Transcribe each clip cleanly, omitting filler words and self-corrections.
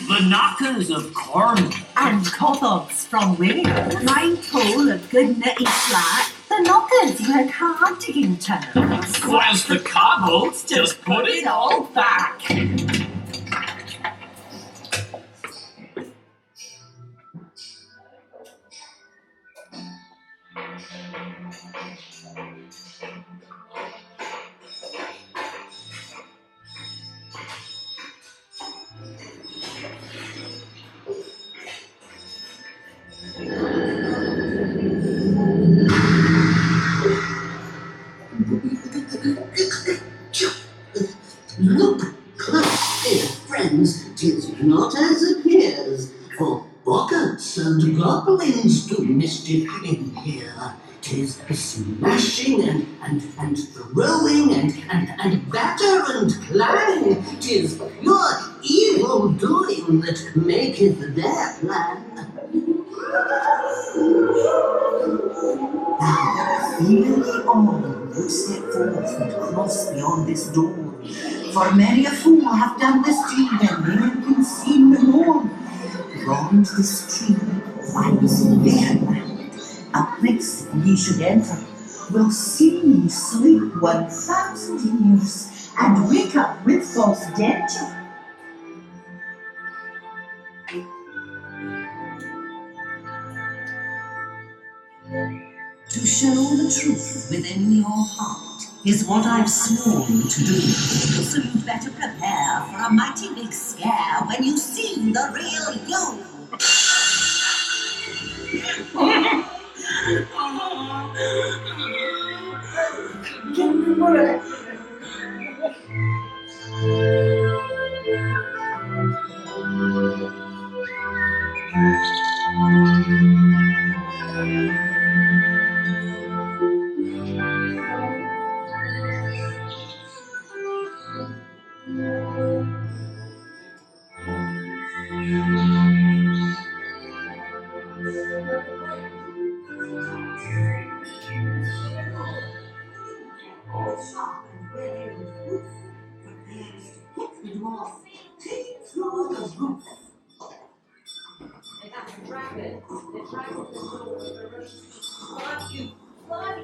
The knockers of corn. And cobbles from Wales. Right pole of good nutty flat. The knockers work hard to gain turns. Whilst the cobbles just put it all back. Look, dear friends, 'tis not as appears, for Boggarts and goblins do mischief in here. 'Tis smashing and throwing and batter and clang. 'Tis pure evil doing that maketh their plan. Now, fearlessly on would step forth and cross beyond this door. For many a fool hath done this deed, and men can see no more. Beyond this tree lies fairyland, a place ye should enter. Will see ye sleep 1,000 years, and wake up with false denture. To show the truth within your heart is what I've sworn to do. So you'd better prepare for a mighty big scare when you see the real you.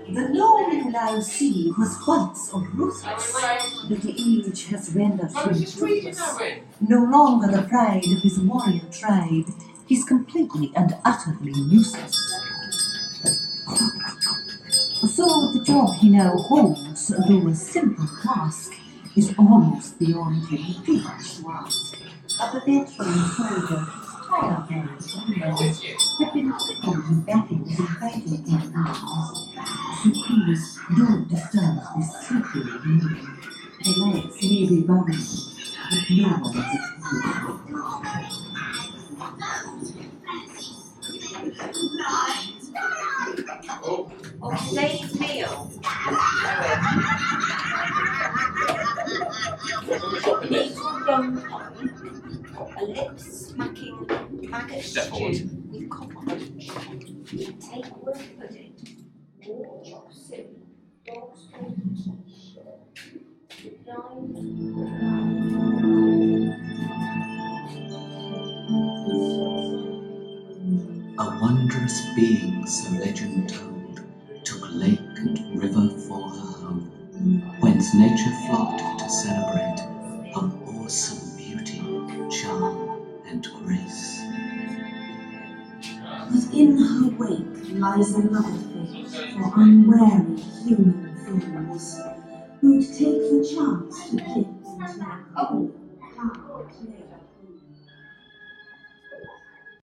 The law you now see was once a ruthless, but the age has rendered him ruthless. No longer the pride of his warrior tribe, he's completely and utterly useless. So the job he now holds, though a simple task, is almost beyond him too much to ask. A veteran soldier, tired hands and legs, have been crippled in battles and fighting campaigns. So please don't disturb this sleepy moon. The legs may be buried, but no one is excluded. Of today's meal. Young pie, a lip-smacking maggot stew with copper. Tapeworm pudding, warm chop soup, dog's A wondrous being, so legend told, took lake and river for her home, whence nature flocked to celebrate her awesome beauty, charm, and grace. Within her wake lies another fate for unwary human fools, who'd take the chance to kick and tackle,